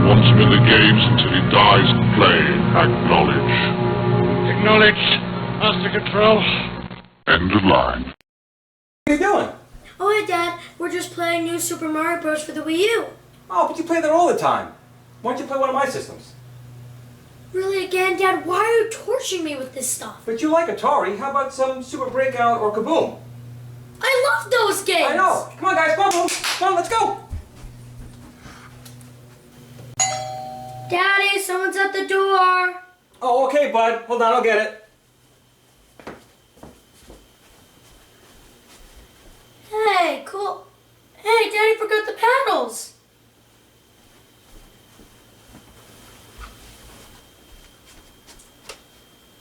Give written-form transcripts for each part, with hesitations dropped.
wants him in the games until he dies playing. Acknowledge. Acknowledge. Master Control. End of line. What are you doing? Oh, hey, Dad. We're just playing New Super Mario Bros. For the Wii U. Oh, but you play that all the time. Why don't you play one of my systems? Really, again, Dad? Why are you torturing me with this stuff? But you like Atari. How about some Super Breakout or Kaboom? I love those games! I know. Come on, guys. Come on, come on, let's go. Daddy, someone's at the door. Oh, okay, bud. Hold on, I'll get it. Hey, cool. Hey, Daddy forgot the paddles.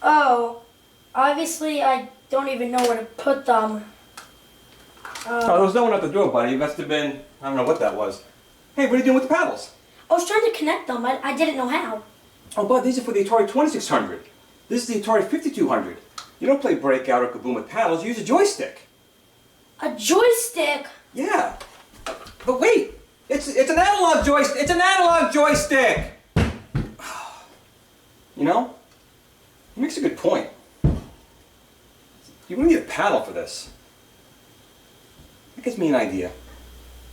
Oh, obviously I don't even know where to put them. Oh, there was no one at the door, buddy. It must have been, I don't know what that was. Hey, what are you doing with the paddles? I was trying to connect them. I didn't know how. Oh, bud, these are for the Atari 2600. This is the Atari 5200. You don't play Breakout or Kaboom with paddles. You use a joystick. A joystick? Yeah. But wait, it's an analog joystick. It's an analog joystick. You know, he makes a good point. You need a paddle for this. That gives me an idea.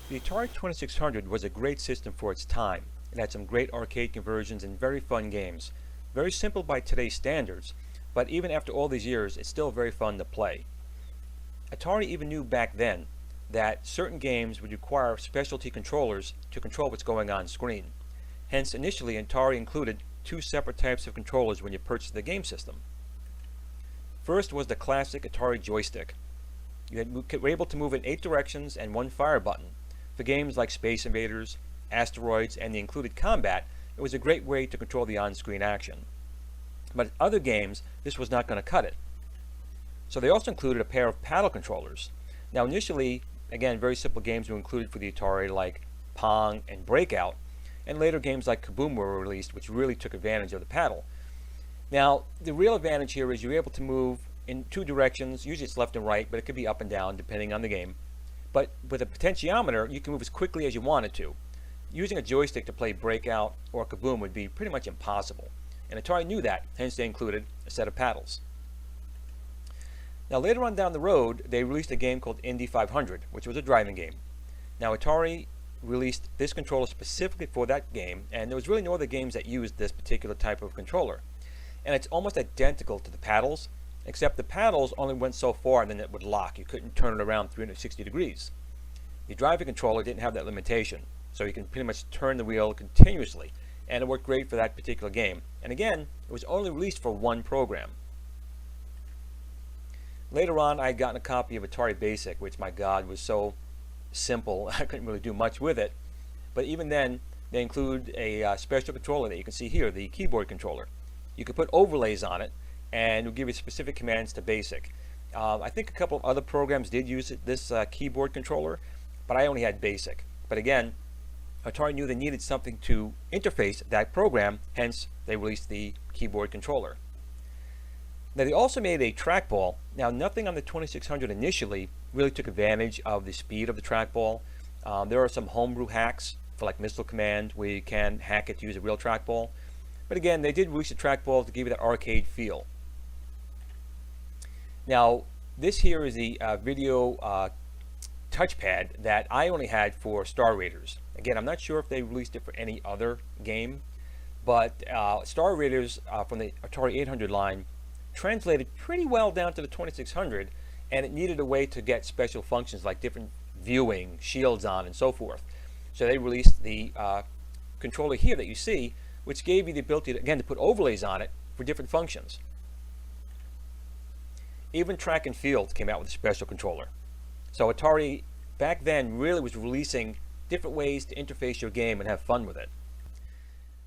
The Atari 2600 was a great system for its time. It had some great arcade conversions and very fun games. Very simple by today's standards, but even after all these years, it's still very fun to play. Atari even knew back then that certain games would require specialty controllers to control what's going on screen. Hence, initially, Atari included two separate types of controllers when you purchased the game system. First was the classic Atari joystick. You were able to move in 8 directions and 1 fire button. For games like Space Invaders, Asteroids, and the included combat, it was a great way to control the on-screen action. But other games, this was not going to cut it. So they also included a pair of paddle controllers. Now initially, again, very simple games were included for the Atari like Pong and Breakout, and later games like Kaboom were released, which really took advantage of the paddle. Now, the real advantage here is you're able to move in 2 directions. Usually it's left and right, but it could be up and down depending on the game. But with a potentiometer, you can move as quickly as you wanted to. Using a joystick to play Breakout or Kaboom would be pretty much impossible. And Atari knew that, hence they included a set of paddles. Now later on down the road, they released a game called Indy 500, which was a driving game. Now Atari released this controller specifically for that game, and there was really no other games that used this particular type of controller. And it's almost identical to the paddles, except the paddles only went so far and then it would lock. You couldn't turn it around 360 degrees. The driving controller didn't have that limitation, so you can pretty much turn the wheel continuously, and it worked great for that particular game. And again, it was only released for 1 program. Later on, I had gotten a copy of Atari Basic, which, my God, was so simple, I couldn't really do much with it. But even then, they include a special controller that you can see here, the keyboard controller. You could put overlays on it, and it will give you specific commands to Basic. I think a couple of other programs did use this keyboard controller, but I only had Basic. But again, Atari knew they needed something to interface that program, hence they released the keyboard controller. Now they also made a trackball. Now nothing on the 2600 initially really took advantage of the speed of the trackball. There are some homebrew hacks for like Missile Command where you can hack it to use a real trackball. But again, they did release a trackball to give you that arcade feel. Now this here is the video touchpad that I only had for Star Raiders. Again, I'm not sure if they released it for any other game, but Star Raiders from the Atari 800 line translated pretty well down to the 2600, and it needed a way to get special functions like different viewing, shields on, and so forth. So they released the controller here that you see, which gave you the ability to, again, to put overlays on it for different functions. Even Track and Field came out with a special controller. So Atari back then really was releasing different ways to interface your game and have fun with it.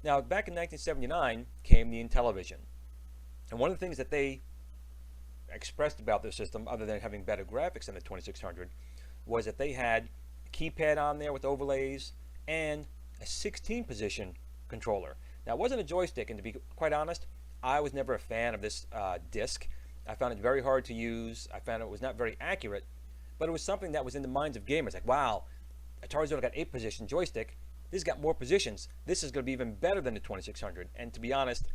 Now back in 1979 came the Intellivision. And one of the things that they expressed about their system, other than having better graphics than the 2600, was that they had a keypad on there with overlays and a 16-position controller. Now, it wasn't a joystick, and to be quite honest, I was never a fan of this disc. I found it very hard to use. I found it was not very accurate, but it was something that was in the minds of gamers. Like, wow, Atari's only got 8-position joystick. This has got more positions. This is going to be even better than the 2600. And to be honest,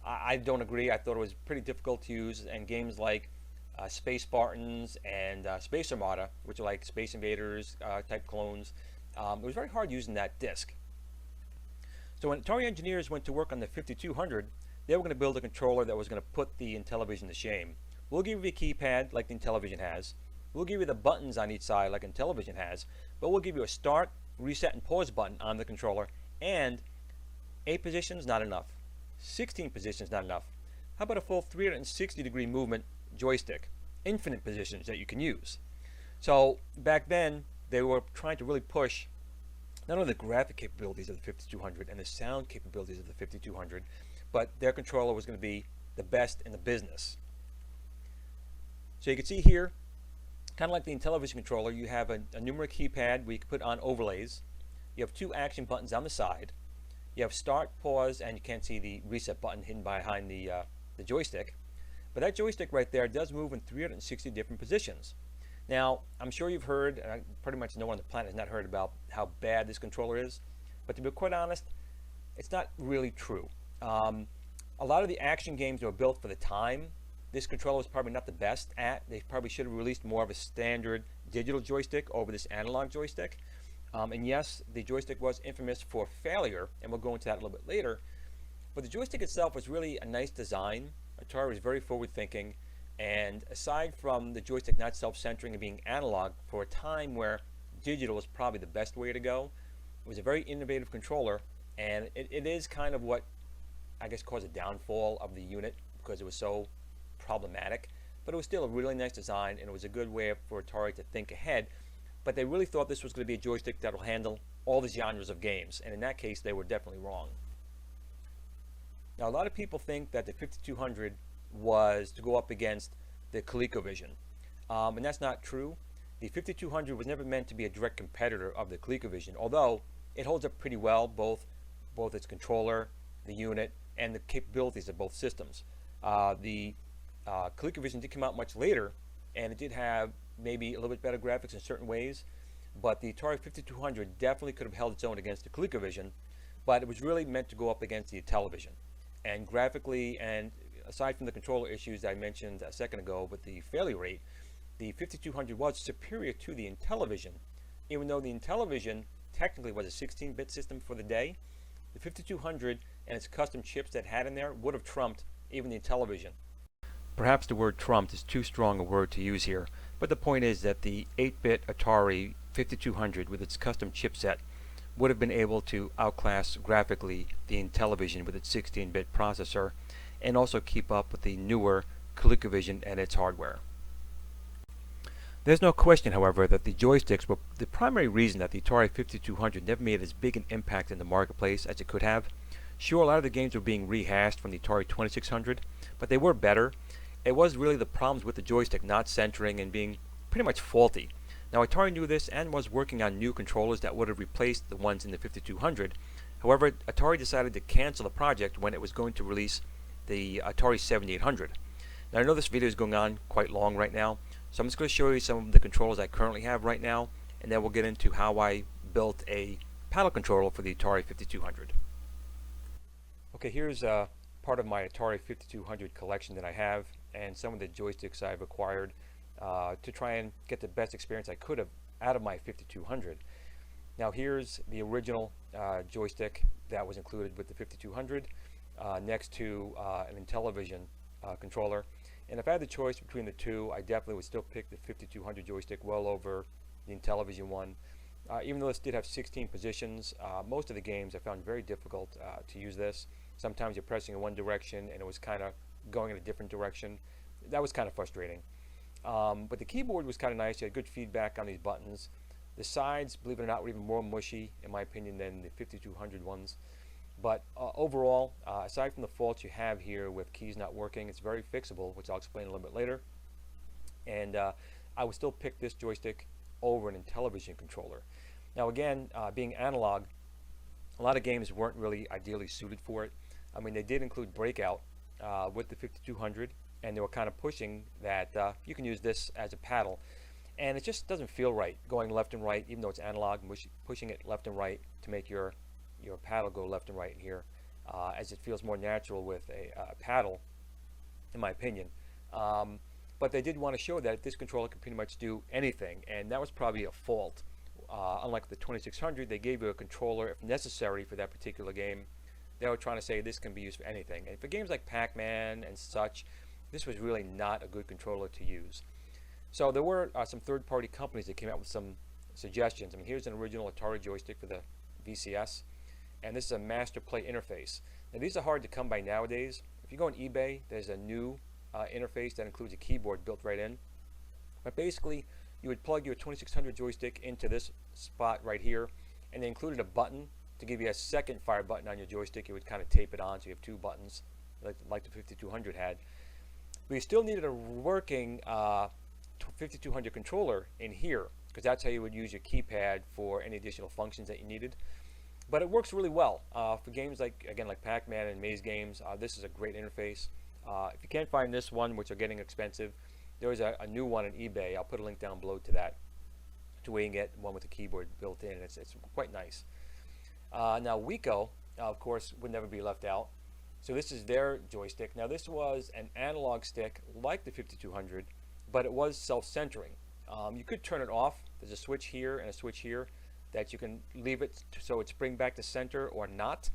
I don't agree. I thought it was pretty difficult to use, and games like Space Spartans and Space Armada, which are like Space Invaders type clones, it was very hard using that disc. So when Atari engineers went to work on the 5200, they were going to build a controller that was going to put the Intellivision to shame. We'll give you a keypad like the Intellivision has. We'll give you the buttons on each side like Intellivision has, but we'll give you a start, reset, and pause button on the controller, and 8 positions, not enough. 16 positions, not enough. How about a full 360-degree movement joystick? Infinite positions that you can use. So back then, they were trying to really push not only the graphic capabilities of the 5200 and the sound capabilities of the 5200, but their controller was going to be the best in the business. So you can see here, kind of like the Intellivision controller, you have a numeric keypad where you can put on overlays. You have 2 action buttons on the side. You have start, pause, and you can't see the reset button hidden behind the joystick. But that joystick right there does move in 360 different positions. Now, I'm sure you've heard, and pretty much no one on the planet has not heard about how bad this controller is. But to be quite honest, it's not really true. A lot of the action games that were built for the time, this controller was probably not the best at. They probably should have released more of a standard digital joystick over this analog joystick. And yes, the joystick was infamous for failure, and we'll go into that a little bit later. But the joystick itself was really a nice design. Atari was very forward-thinking, and aside from the joystick not self-centering and being analog for a time where digital was probably the best way to go, it was a very innovative controller, and it is kind of what I guess caused a downfall of the unit because it was so problematic. But it was still a really nice design, and it was a good way for Atari to think ahead. But they really thought this was going to be a joystick that will handle all the genres of games, and in that case they were definitely wrong. Now a lot of people think that the 5200 was to go up against the ColecoVision, and that's not true. The 5200 was never meant to be a direct competitor of the ColecoVision, although it holds up pretty well, both its controller, the unit, and the capabilities of both systems. The ColecoVision did come out much later, and it did have maybe a little bit better graphics in certain ways, but the Atari 5200 definitely could have held its own against the ColecoVision, but it was really meant to go up against the Intellivision. And graphically, and aside from the controller issues that I mentioned a second ago with the failure rate, the 5200 was superior to the Intellivision. Even though the Intellivision technically was a 16-bit system for the day, the 5200 and its custom chips that it had in there would have trumped even the Intellivision. Perhaps the word trumped is too strong a word to use here, but the point is that the 8-bit Atari 5200 with its custom chipset would have been able to outclass graphically the Intellivision with its 16-bit processor and also keep up with the newer ColecoVision and its hardware. There's no question, however, that the joysticks were the primary reason that the Atari 5200 never made as big an impact in the marketplace as it could have. Sure, a lot of the games were being rehashed from the Atari 2600, but they were better. It was really the problems with the joystick not centering and being pretty much faulty. Now Atari knew this and was working on new controllers that would have replaced the ones in the 5200. However, Atari decided to cancel the project when it was going to release the Atari 7800. Now I know this video is going on quite long right now, so I'm just going to show you some of the controllers I currently have right now, and then we'll get into how I built a paddle controller for the Atari 5200. Okay, here's part of my Atari 5200 collection that I have, and some of the joysticks I've acquired to try and get the best experience I could have out of my 5200. Now here's the original joystick that was included with the 5200 next to an Intellivision controller. And if I had the choice between the two, I definitely would still pick the 5200 joystick well over the Intellivision one. Even though this did have 16 positions, most of the games I found very difficult to use this. Sometimes you're pressing in one direction and it was kind of going in a different direction. That was kind of frustrating. But the keyboard was kind of nice. You had good feedback on these buttons. The sides, believe it or not, were even more mushy, in my opinion, than the 5200 ones. But overall, aside from the faults you have here with keys not working, it's very fixable, which I'll explain a little bit later. And I would still pick this joystick over an Intellivision controller. Now again, being analog, a lot of games weren't really ideally suited for it. I mean, they did include Breakout with the 5200, and they were kind of pushing that you can use this as a paddle. and it just doesn't feel right going left and right, even though it's analog, pushing it left and right to make your paddle go left and right here, as it feels more natural with a paddle, in my opinion. But they did want to show that this controller can pretty much do anything, and that was probably a fault. Unlike the 2600, they gave you a controller if necessary for that particular game. They were trying to say this can be used for anything. And for games like Pac-Man and such, this was really not a good controller to use. So there were some third-party companies that came out with some suggestions. I mean, here's an original Atari joystick for the VCS, and this is a master play interface. Now these are hard to come by nowadays. If you go on eBay, there's a new interface that includes a keyboard built right in. But basically, you would plug your 2600 joystick into this spot right here, and they included a button to give you a second fire button on your joystick. You would kind of tape it on, so you have two buttons, like the 5200 had. But you still needed a working 5200 controller in here, because that's how you would use your keypad for any additional functions that you needed. But it works really well for games like Pac-Man and maze games. This is a great interface. If you can't find this one, which are getting expensive, there is a new one on eBay. I'll put a link down below to that, to where you can get one with a keyboard built in. It's quite nice. Now Wico, of course, would never be left out. So this is their joystick. Now this was an analog stick like the 5200, but it was self-centering. You could turn it off. There's a switch here and a switch here that you can leave it so it spring back to center or not.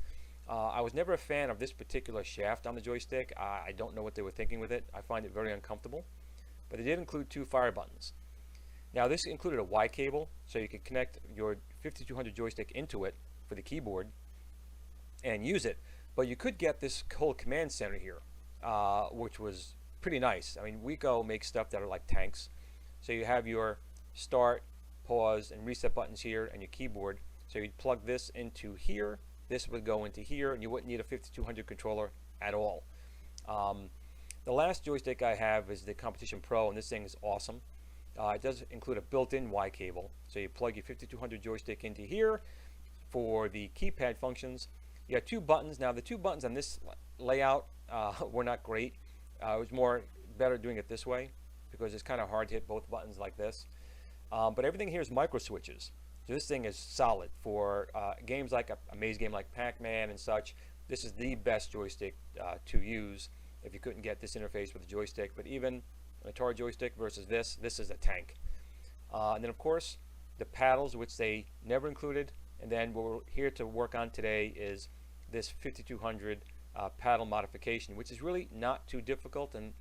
I was never a fan of this particular shaft on the joystick. I don't know what they were thinking with it. I find it very uncomfortable. But they did include two fire buttons. Now this included a Y cable, so you could connect your 5200 joystick into it for the keyboard and use it. But you could get this whole command center here, which was pretty nice. I mean, Wico makes stuff that are like tanks. So you have your start, pause, and reset buttons here, and your keyboard. So you'd plug this into here, this would go into here, and you wouldn't need a 5200 controller at all. The last joystick I have is the Competition Pro, and this thing is awesome. It does include a built-in Y cable, so you plug your 5200 joystick into here for the keypad functions. You got two buttons. Now the two buttons on this layout were not great. It was better doing it this way, because it's kind of hard to hit both buttons like this. But everything here is micro switches, so this thing is solid for games like a maze game like Pac-Man and such. This is the best joystick to use if you couldn't get this interface with a joystick. But even an Atari joystick versus this is a tank. And then of course the paddles, which they never included. And then what we're here to work on today is this 5200 paddle modification, which is really not too difficult, and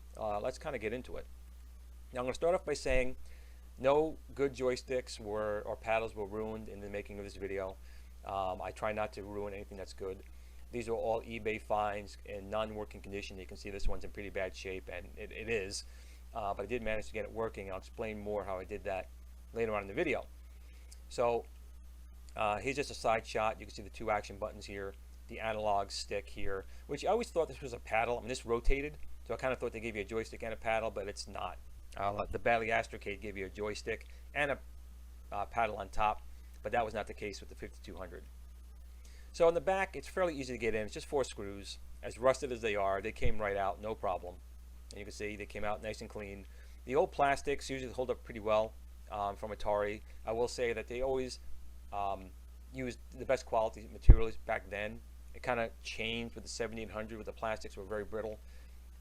let's kind of get into it. Now I'm going to start off by saying no good joysticks or paddles were ruined in the making of this video. I try not to ruin anything that's good. These are all eBay finds in non-working condition. You can see this one's in pretty bad shape, and it is. But I did manage to get it working. I'll explain more how I did that later on in the video. So here's just a side shot. You can see the two action buttons here, the analog stick here, which I always thought this was a paddle. I mean, this rotated, so I kind of thought they gave you a joystick and a paddle, but it's not. The Battle Astrocade gave you a joystick and a paddle on top, but that was not the case with the 5200. So in the back, it's fairly easy to get in. It's just 4 screws. As rusted as they are, they came right out, no problem. And you can see they came out nice and clean. The old plastics usually hold up pretty well from Atari. I will say that they always used the best quality materials back then. It kind of changed with the 7800, with the plastics were very brittle.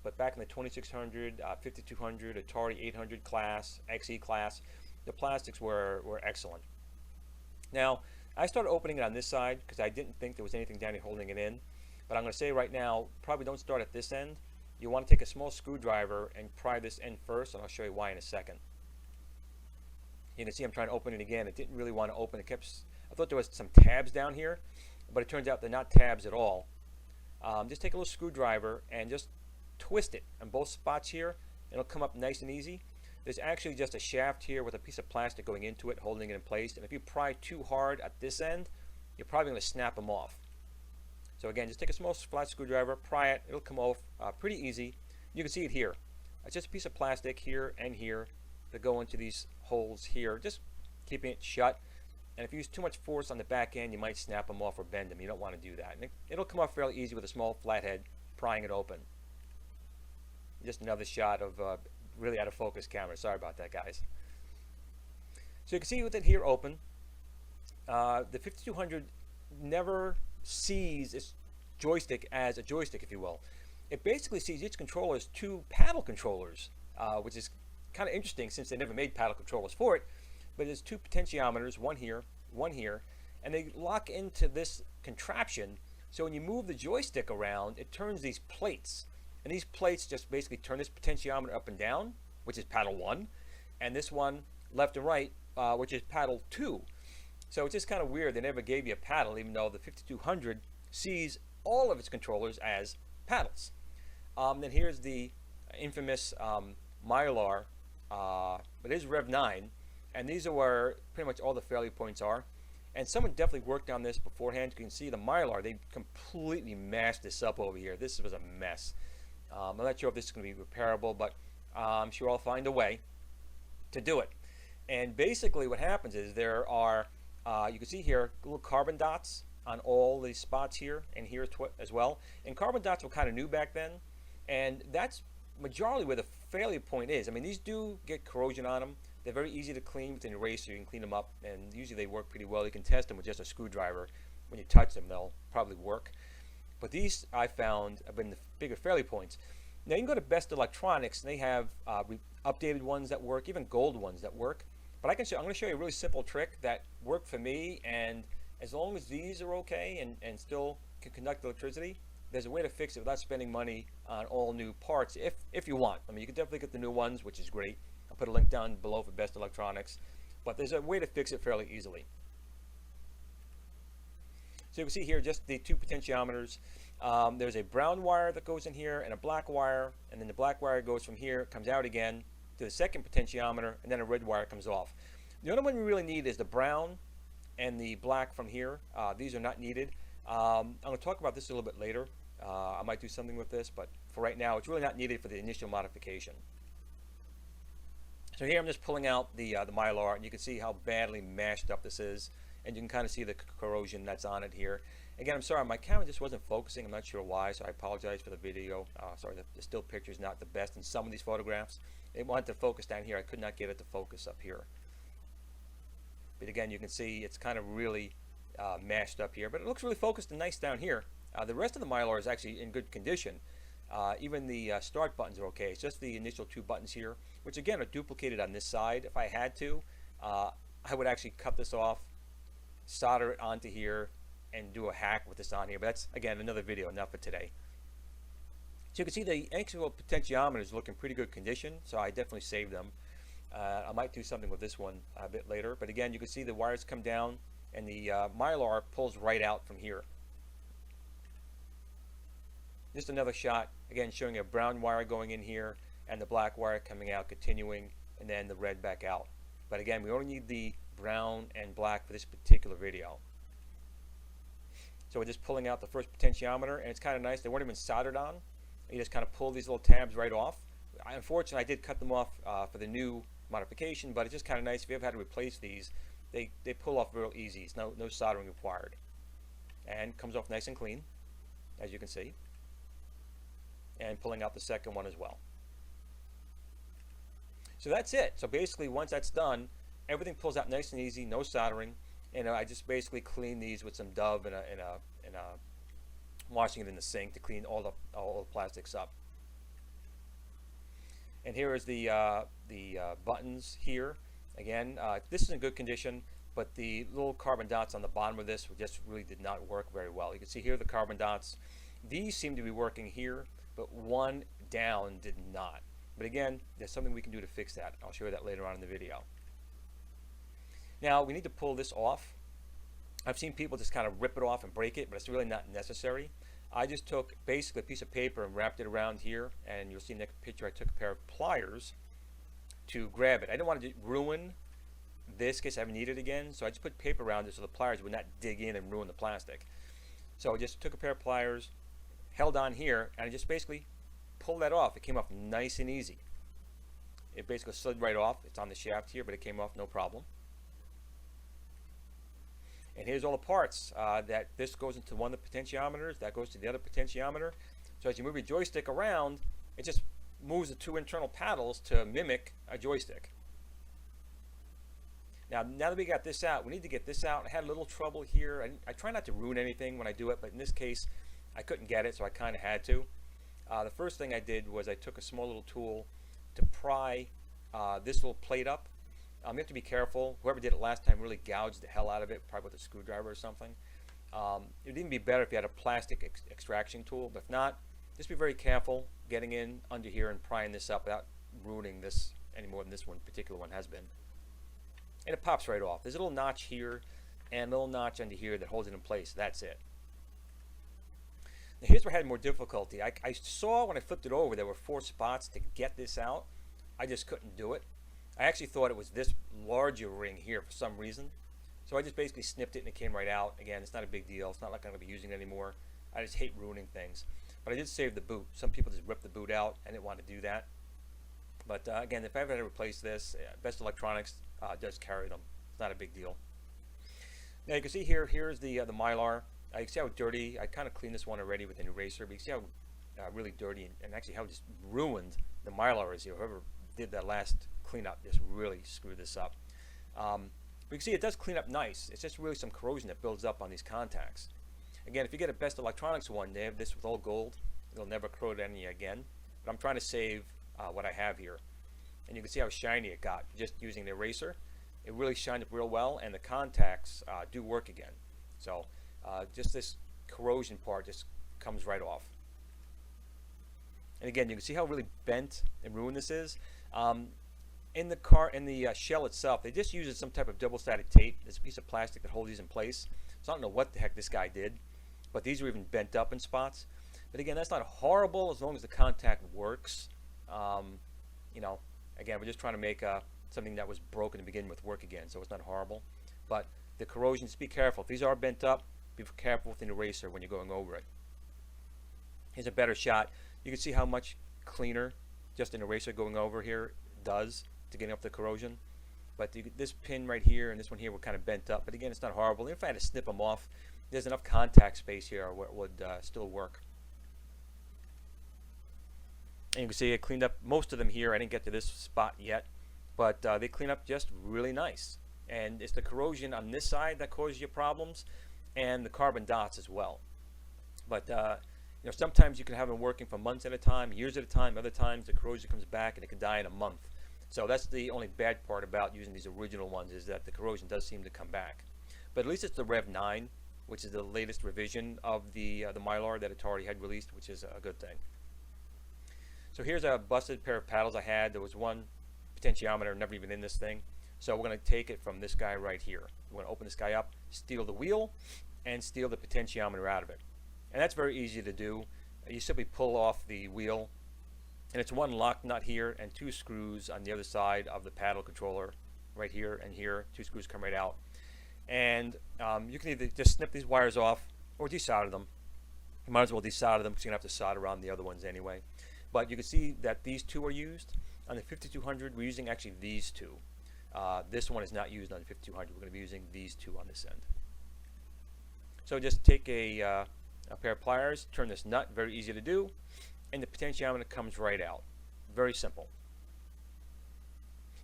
But back in the 2600, 5200, Atari 800 class, XE class, the plastics were excellent. Now, I started opening it on this side because I didn't think there was anything down here holding it in. But I'm going to say right now, probably don't start at this end. You want to take a small screwdriver and pry this end first, and I'll show you why in a second. You can see I'm trying to open it again. It didn't really want to open. I thought there was some tabs down here, but it turns out they're not tabs at all. Just take a little screwdriver and just twist it on both spots here. It'll come up nice and easy. There's actually just a shaft here with a piece of plastic going into it, holding it in place. And if you pry too hard at this end, you're probably going to snap them off. So again, just take a small flat screwdriver, pry it. It'll come off pretty easy. You can see it here. It's just a piece of plastic here and here that go into these holes here, just keeping it shut. And if you use too much force on the back end, you might snap them off or bend them. You don't want to do that. And it'll come off fairly easy with a small flathead prying it open. Just another shot of really out of focus camera. Sorry about that, guys. So you can see with it here open, the 5200 never sees its joystick as a joystick, if you will. It basically sees each controller as two paddle controllers, which is kind of interesting since they never made paddle controllers for it. But there's two potentiometers, one here, and they lock into this contraption. So when you move the joystick around, it turns these plates. And these plates just basically turn this potentiometer up and down, which is paddle 1, and this one left and right, which is paddle 2. So it's just kind of weird they never gave you a paddle, even though the 5200 sees all of its controllers as paddles. Then here's the infamous Mylar, but it is Rev 9, and these are where pretty much all the failure points are. And someone definitely worked on this beforehand. You can see the Mylar, they completely mashed this up over here. This was a mess. I'm not sure if this is going to be repairable, but I'm sure I'll find a way to do it. And basically what happens is there are, you can see here, little carbon dots on all these spots here and here as well. And carbon dots were kind of new back then. And that's majority where the failure point is. I mean, these do get corrosion on them. They're very easy to clean with an eraser. You can clean them up, and usually they work pretty well. You can test them with just a screwdriver. When you touch them, they'll probably work. But these, I found, have been the bigger failure points. Now, you can go to Best Electronics, and they have updated ones that work, even gold ones that work. But I'm going to show you a really simple trick that worked for me, and as long as these are okay and still can conduct electricity, there's a way to fix it without spending money on all new parts if you want. I mean, you can definitely get the new ones, which is great. I'll put a link down below for Best Electronics, but there's a way to fix it fairly easily. So you can see here just the two potentiometers. There's a brown wire that goes in here and a black wire, and then the black wire goes from here, comes out again to the second potentiometer, and then a red wire comes off. The only one we really need is the brown and the black from here. These are not needed. I'm going to talk about this a little bit later. I might do something with this, but for right now, it's really not needed for the initial modification. So here I'm just pulling out the Mylar, and you can see how badly mashed up this is, and you can kind of see the corrosion that's on it here. Again, I'm sorry, my camera just wasn't focusing. I'm not sure why, so I apologize for the video. Sorry, the still picture is not the best in some of these photographs. It wanted to focus down here. I could not get it to focus up here. But again, you can see it's kind of really mashed up here, but it looks really focused and nice down here. The rest of the Mylar is actually in good condition. Even the start buttons are okay. It's just the initial two buttons here, which again are duplicated on this side. If I had to, I would actually cut this off, solder it onto here, and do a hack with this on here. But that's, again, another video, not for today. So you can see the actual potentiometer is looking pretty good condition, so I definitely saved them. I might do something with this one a bit later. But again, you can see the wires come down, and the Mylar pulls right out from here. Just another shot, again, showing a brown wire going in here and the black wire coming out, continuing, and then the red back out. But again, we only need the brown and black for this particular video. So we're just pulling out the first potentiometer, and it's kind of nice. They weren't even soldered on. You just kind of pull these little tabs right off. Unfortunately, I did cut them off for the new modification, but it's just kind of nice. If you ever had to replace these, they pull off real easy. It's no soldering required. And comes off nice and clean, as you can see. And pulling out the second one as well. So that's it. So basically, once that's done, everything pulls out nice and easy, no soldering. And I just basically clean these with some Dove and washing it in the sink to clean all the plastics up. And here is the buttons here. Again, this is in good condition, but the little carbon dots on the bottom of this just really did not work very well. You can see here the carbon dots. These seem to be working here, but one down did not. But again, there's something we can do to fix that. I'll show you that later on in the video. Now, we need to pull this off. I've seen people just kind of rip it off and break it, but it's really not necessary. I just took basically a piece of paper and wrapped it around here, and you'll see in the next picture I took a pair of pliers to grab it. I didn't want to ruin this in case I ever need it again, so I just put paper around it so the pliers would not dig in and ruin the plastic. So I just took a pair of pliers, held on here, and I just basically pulled that off. It came off nice and easy. It basically slid right off. It's on the shaft here, but it came off no problem. And here's all the parts. That this goes into one of the potentiometers, that goes to the other potentiometer. So as you move your joystick around, it just moves the two internal paddles to mimic a joystick. Now that we got this out, we need to get this out. I had a little trouble here. I try not to ruin anything when I do it, but in this case, I couldn't get it, so I kind of had to. The first thing I did was I took a small little tool to pry this little plate up. You have to be careful. Whoever did it last time really gouged the hell out of it, probably with a screwdriver or something. It would even be better if you had a plastic extraction tool, but if not, just be very careful getting in under here and prying this up without ruining this any more than this one particular one has been. And it pops right off. There's a little notch here and a little notch under here that holds it in place. That's it. Now here's where I had more difficulty. I saw when I flipped it over there were 4 spots to get this out. I just couldn't do it. I actually thought it was this larger ring here for some reason. So I just basically snipped it and it came right out. Again, it's not a big deal. It's not like I'm going to be using it anymore. I just hate ruining things. But I did save the boot. Some people just rip the boot out. I didn't want to do that. But again, if I ever had to replace this, Best Electronics does carry them. It's not a big deal. Now you can see here, here's the Mylar. You can see how dirty. I kind of cleaned this one already with an eraser, but you can see how really dirty and actually how just ruined the Mylar is here. Whoever did that last cleanup just really screwed this up. But you can see it does clean up nice. It's just really some corrosion that builds up on these contacts. Again, if you get a Best Electronics one, they have this with all gold. It'll never corrode any again. But I'm trying to save what I have here. And you can see how shiny it got just using the eraser. It really shined up real well, and the contacts do work again. So just this corrosion part just comes right off. And again, you can see how really bent and ruined this is. In the shell itself, they just used some type of double-sided tape. There's a piece of plastic that holds these in place. So I don't know what the heck this guy did, but these are even bent up in spots. But again, that's not horrible as long as the contact works. You know, again, we're just trying to make something that was broken to begin with work again, so it's not horrible. But the corrosion, just be careful. If these are bent up, be careful with an eraser when you're going over it. Here's a better shot. You can see how much cleaner just an eraser going over here does to get up the corrosion. But this pin right here and this one here were kind of bent up. But again, it's not horrible. If I had to snip them off, there's enough contact space here where it would still work. And you can see I cleaned up most of them here. I didn't get to this spot yet, but they clean up just really nice. And it's the corrosion on this side that causes you problems, and the carbon dots as well. But you know, sometimes you can have them working for months at a time, years at a time. Other times the corrosion comes back and it could die in a month. So that's the only bad part about using these original ones, is that the corrosion does seem to come back. But at least it's the Rev 9, which is the latest revision of the Mylar that Atari had released, which is a good thing. So here's a busted pair of paddles I had. There was one potentiometer never even in this thing. So we're going to take it from this guy right here. We're going to open this guy up, steal the wheel, and steal the potentiometer out of it. And that's very easy to do. You simply pull off the wheel, and it's one lock nut here and 2 screws on the other side of the paddle controller, right here and here. 2 screws come right out. And you can either just snip these wires off or desolder them. You might as well desolder them because you're going to have to solder on the other ones anyway. But you can see that these 2 are used. On the 5200, we're using actually these 2. This one is not used on the 5200. We're going to be using these 2 on this end. So just take a pair of pliers, turn this nut, very easy to do, and the potentiometer comes right out. Very simple.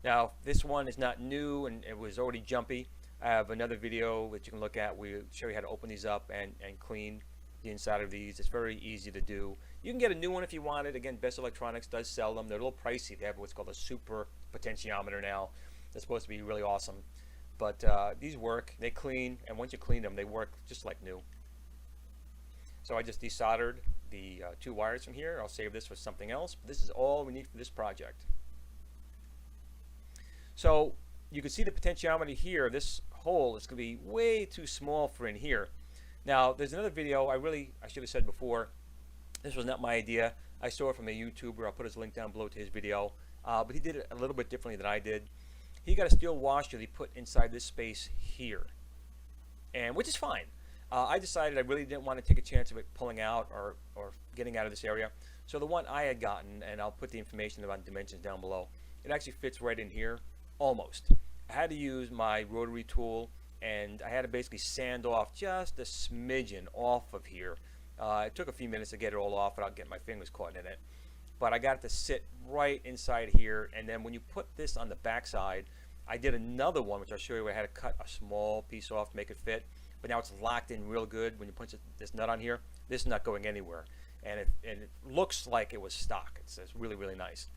Now, this one is not new and it was already jumpy. I have another video that you can look at. We show you how to open these up and clean the inside of these. It's very easy to do. You can get a new one if you want it. Again, Best Electronics does sell them. They're a little pricey. They have what's called a super potentiometer now. That's supposed to be really awesome. But these work. They clean, and once you clean them, they work just like new. So I just desoldered the 2 wires from here. I'll save this for something else. But this is all we need for this project. So you can see the potentiometer here. This hole is going to be way too small for in here. Now, there's another video I should have said before. This was not my idea. I saw it from a YouTuber. I'll put his link down below to his video. But he did it a little bit differently than I did. He got a steel washer that he put inside this space here, and which is fine. I decided I really didn't want to take a chance of it pulling out or getting out of this area. So the one I had gotten, and I'll put the information about dimensions down below, it actually fits right in here, almost. I had to use my rotary tool, and I had to basically sand off just a smidgen off of here. It took a few minutes to get it all off without getting my fingers caught in it. But I got it to sit right inside here, and then when you put this on the back side, I did another one, which I'll show you, where I had to cut a small piece off to make it fit. But now it's locked in real good. When you punch this nut on here, this is not going anywhere. And it looks like it was stock. It's really, really nice.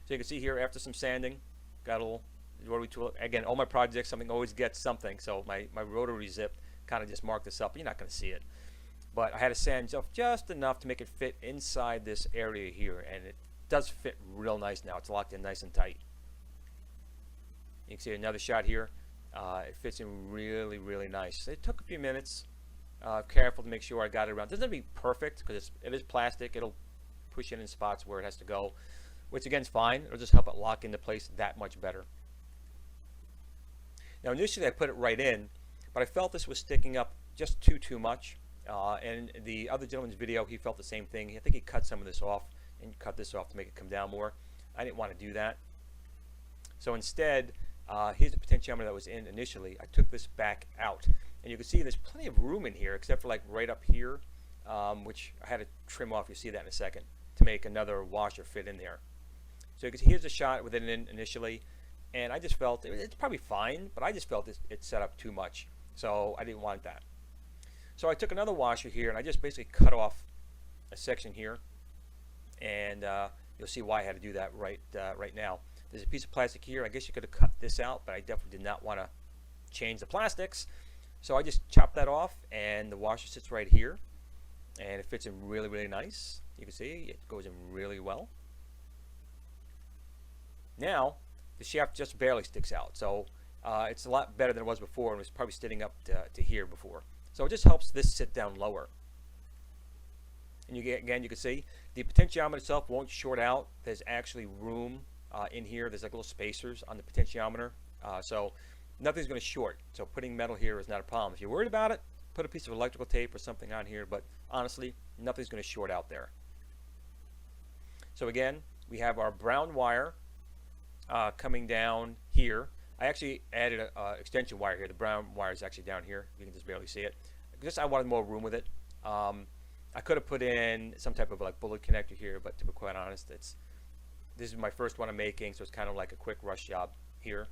So you can see here, after some sanding, got a little rotary tool. Again, all my projects, something always gets something. So my rotary zip kind of just marked this up. You're not going to see it. But I had to sand off just enough to make it fit inside this area here. And it does fit real nice now. It's locked in nice and tight. You can see another shot here. It fits in really, really nice. It took a few minutes. Careful to make sure I got it around. It doesn't have to be perfect because it is plastic. It'll push in spots where it has to go, which again is fine. It'll just help it lock into place that much better. Now initially I put it right in, but I felt this was sticking up just too much. And the other gentleman's video, he felt the same thing. I think he cut some of this off and cut this off to make it come down more. I didn't want to do that. So instead, here's the potentiometer that was in initially. I took this back out. And you can see there's plenty of room in here, except for like right up here, which I had to trim off. You'll see that in a second, to make another washer fit in there. So you can see here's a shot with it in initially. And I just felt, it's probably fine, but I just felt it set up too much. So I didn't want that. So I took another washer here, and I just basically cut off a section here. And you'll see why I had to do that right now. There's a piece of plastic here. I guess you could have cut this out, but I definitely did not want to change the plastics. So I just chopped that off, and the washer sits right here, and it fits in really, really nice. You can see it goes in really well. Now the shaft just barely sticks out, so it's a lot better than it was before, and it was probably sitting up to here before. So it just helps this sit down lower. And again, you can see the potentiometer itself won't short out. There's actually room in here. There's like little spacers on the potentiometer, so nothing's going to short. So putting metal here is not a problem. If you're worried about it, put a piece of electrical tape or something on here, but honestly, nothing's going to short out there. So again, we have our brown wire coming down here. I actually added an extension wire here. The brown wire is actually down here. You can just barely see it. Just I wanted more room with it. I could have put in some type of like bullet connector here, but to be quite honest, this is my first one I'm making, so it's kind of like a quick rush job here.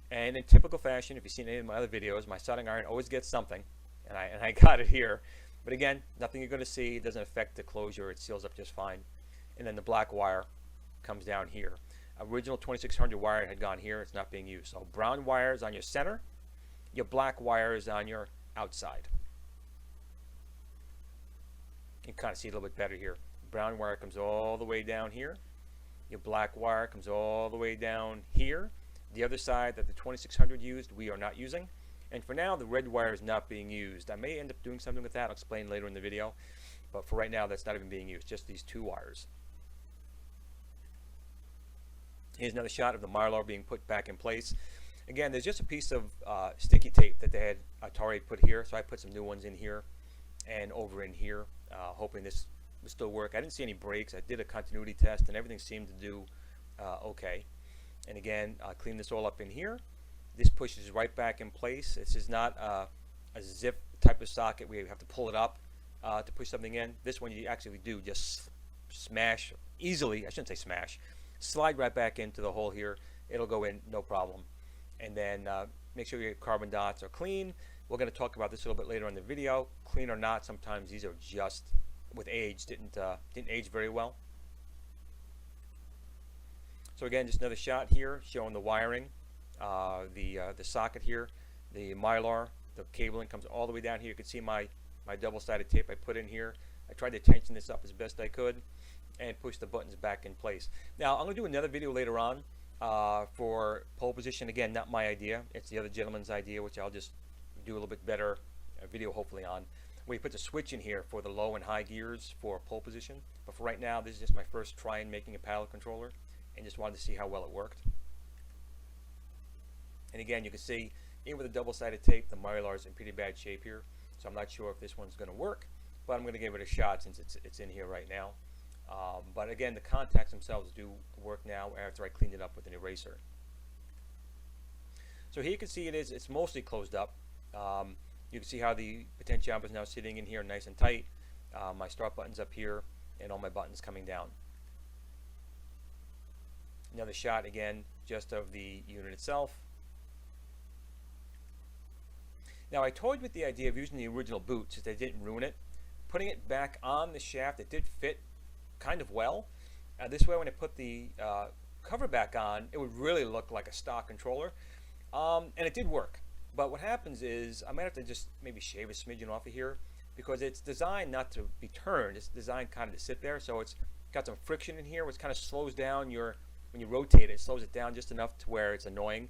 And in typical fashion, if you've seen any of my other videos, my soldering iron always gets something, and I got it here. But again, nothing you're going to see. It doesn't affect the closure. It seals up just fine. And then the black wire comes down here. Original 2600 wire had gone here. It's not being used. So brown wire is on your center. Your black wire is on your outside. You can kind of see a little bit better here. Brown wire comes all the way down here. Your black wire comes all the way down here. The other side that the 2600 used, we are not using. And for now, the red wire is not being used. I may end up doing something with that. I'll explain later in the video. But for right now, that's not even being used, just these two wires. Here's another shot of the Mylar being put back in place. Again, there's just a piece of sticky tape that they had Atari put here. So I put some new ones in here and over in here, hoping this would still work. I didn't see any breaks. I did a continuity test, and everything seemed to do okay. And again, I'll clean this all up in here. This pushes right back in place. This is not a zip type of socket where you have to pull it up to push something in. This one you actually do just smash easily. I shouldn't say smash. Slide right back into the hole here. It'll go in no problem. And then make sure your carbon dots are clean. We're going to talk about this a little bit later in the video. Clean or not, sometimes these are just, with age, didn't age very well. So again, just another shot here showing the wiring, the socket here, the Mylar, the cabling comes all the way down here. You can see my double-sided tape I put in here. I tried to tension this up as best I could and push the buttons back in place. Now I'm going to do another video later on for pole position. Again, not my idea. It's the other gentleman's idea, which I'll just do a little bit better video hopefully on. Where you put the switch in here for the low and high gears for pole position. But for right now, this is just my first try in making a paddle controller, and just wanted to see how well it worked. And again, you can see even with the double-sided tape, the Mylar is in pretty bad shape here. So I'm not sure if this one's going to work, but I'm going to give it a shot since it's in here right now. But again, the contacts themselves do work now after I cleaned it up with an eraser. So here you can see it's mostly closed up. You can see how the potentiometer is now sitting in here nice and tight. My start button's up here and all my buttons coming down. Another shot again just of the unit itself. Now I toyed with the idea of using the original boot since they didn't ruin it. Putting it back on the shaft, it did fit kind of well. This way when I put the cover back on, it would really look like a stock controller. And it did work. But what happens is I might have to just maybe shave a smidgen off of here because it's designed not to be turned. It's designed kind of to sit there. So it's got some friction in here which kind of slows down when you rotate it, it slows it down just enough to where it's annoying.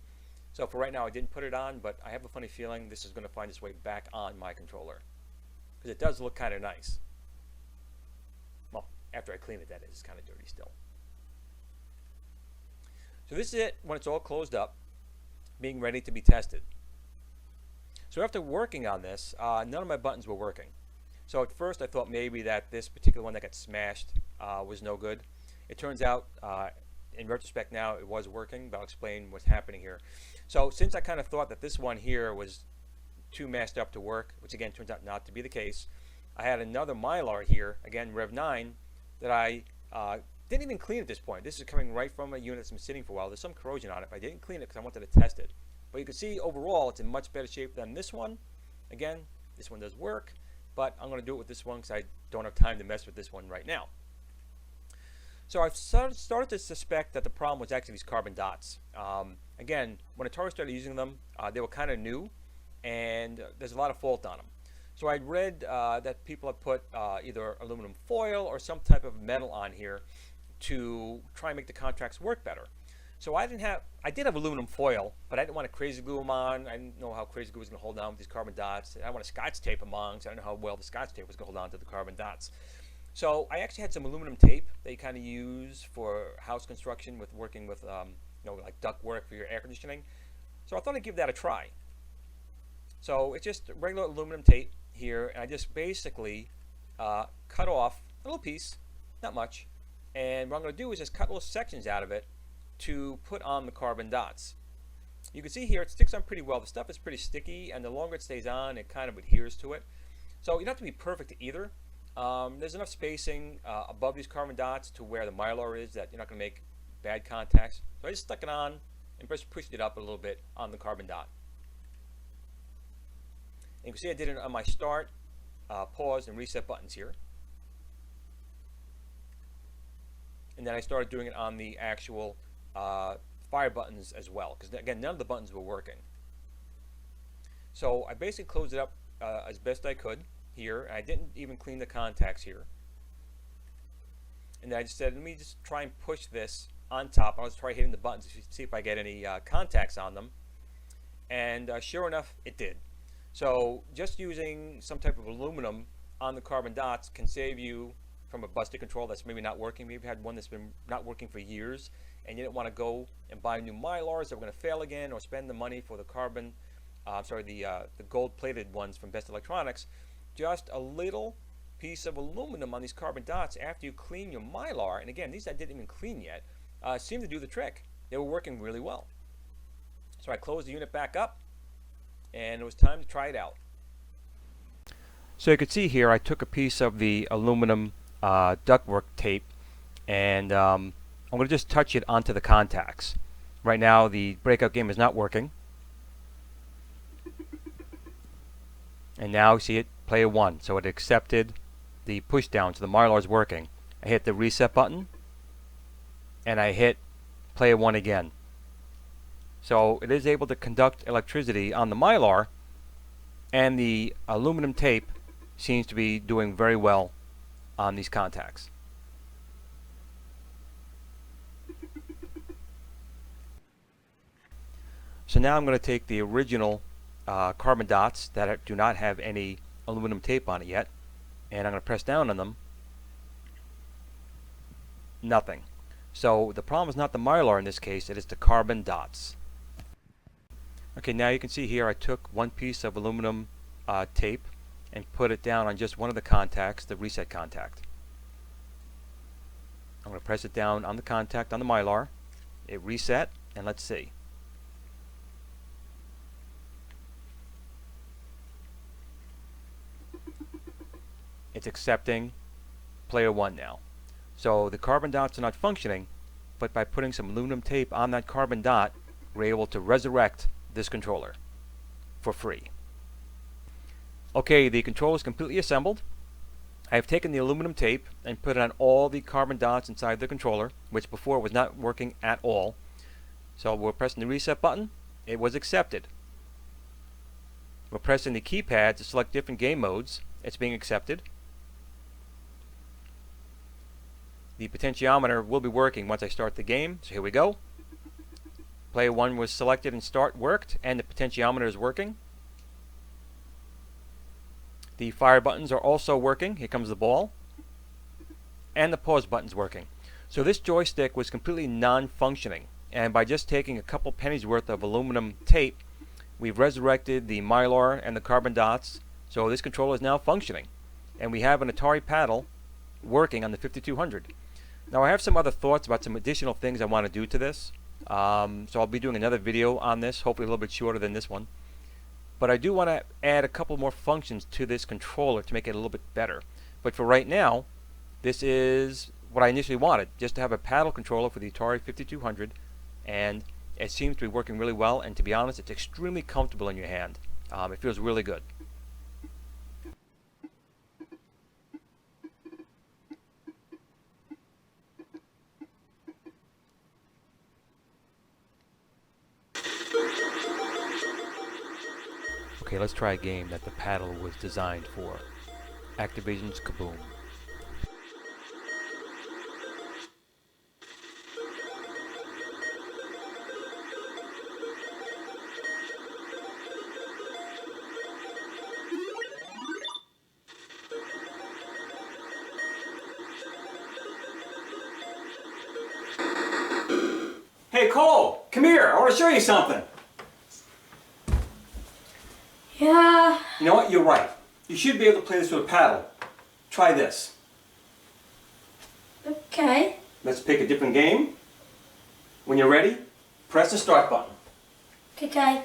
So for right now I didn't put it on, but I have a funny feeling this is going to find its way back on my controller. Because it does look kind of nice. Well, after I clean it, that is. It's kind of dirty still. So this is it when it's all closed up, being ready to be tested. So after working on this, none of my buttons were working. So at first I thought maybe that this particular one that got smashed was no good. It turns out, in retrospect now, it was working, but I'll explain what's happening here. So since I kind of thought that this one here was too messed up to work, which again turns out not to be the case, I had another Mylar here, again Rev 9, that I didn't even clean at this point. This is coming right from a unit that's been sitting for a while. There's some corrosion on it, but I didn't clean it because I wanted to test it. But you can see overall it's in much better shape than this one. Again, this one does work, but I'm going to do it with this one because I don't have time to mess with this one right now. So I've started to suspect that the problem was actually these carbon dots. Again, when Atari started using them, they were kind of new, and there's a lot of fault on them. So I'd read that people had put either aluminum foil or some type of metal on here to try and make the contracts work better. So I did have aluminum foil, but I didn't want to crazy glue them on. I didn't know how crazy glue was going to hold on with these carbon dots. I want to Scotch tape them on, so I didn't know how well the Scotch tape was going to hold on to the carbon dots. So I actually had some aluminum tape that you kind of use for house construction with working with, like duct work for your air conditioning. So I thought I'd give that a try. So it's just regular aluminum tape here, and I just basically cut off a little piece, not much, and what I'm going to do is just cut little sections out of it to put on the carbon dots. You can see here it sticks on pretty well. The stuff is pretty sticky, and the longer it stays on, it kind of adheres to it. So you don't have to be perfect either. There's enough spacing above these carbon dots to where the Mylar is that you're not going to make bad contacts. So I just stuck it on and just pushed it up a little bit on the carbon dot. And you can see I did it on my start, pause, and reset buttons here. And then I started doing it on the actual fire buttons as well, because again, none of the buttons were working. So I basically closed it up as best I could here, and I didn't even clean the contacts here. And then I just said, let me just try and push this on top. I'll just try hitting the buttons to see if I get any contacts on them. And sure enough, it did. So just using some type of aluminum on the carbon dots can save you from a busted control that's maybe not working. Maybe you had one that's been not working for years, and you didn't want to go and buy new Mylars that were going to fail again, or spend the money for the the gold-plated ones from Best Electronics. Just a little piece of aluminum on these carbon dots after you clean your Mylar, and again, these I didn't even clean yet, seemed to do the trick. They were working really well. So I closed the unit back up, and it was time to try it out. So you can see here I took a piece of the aluminum ductwork tape, and I'm going to just touch it onto the contacts. Right now the breakout game is not working. And now you see it player 1, so it accepted the push down, so the Mylar is working. I hit the reset button, and I hit player 1 again. So it is able to conduct electricity on the Mylar, and the aluminum tape seems to be doing very well on these contacts. So now I'm going to take the original carbon dots that do not have any aluminum tape on it yet, and I'm going to press down on them. Nothing. So the problem is not the Mylar in this case, it is the carbon dots. Okay, now you can see here I took one piece of aluminum tape and put it down on just one of the contacts, the reset contact. I'm going to press it down on the contact on the Mylar. It reset, and let's see. It's accepting player 1 now. So the carbon dots are not functioning, but by putting some aluminum tape on that carbon dot, we're able to resurrect this controller for free. Okay, the controller is completely assembled. I have taken the aluminum tape and put it on all the carbon dots inside the controller, which before was not working at all. So we're pressing the reset button. It was accepted. We're pressing the keypad to select different game modes. It's being accepted. The potentiometer will be working once I start the game. So here we go. Player 1 was selected and start worked, and the potentiometer is working. The fire buttons are also working. Here comes the ball. And the pause button's working. So this joystick was completely non-functioning. And by just taking a couple pennies worth of aluminum tape, we've resurrected the mylar and the carbon dots. So this controller is now functioning. And we have an Atari paddle working on the 5200. Now I have some other thoughts about some additional things I want to do to this. So I'll be doing another video on this, hopefully a little bit shorter than this one. But I do want to add a couple more functions to this controller to make it a little bit better. But for right now, this is what I initially wanted, just to have a paddle controller for the Atari 5200, and it seems to be working really well, and to be honest, it's extremely comfortable in your hand. It feels really good. Okay, let's try a game that the paddle was designed for. Activision's Kaboom. Hey Cole, come here. I want to show you something. Yeah. You know what? You're right. You should be able to play this with a paddle. Try this. Okay. Let's pick a different game. When you're ready, press the start button. Okay.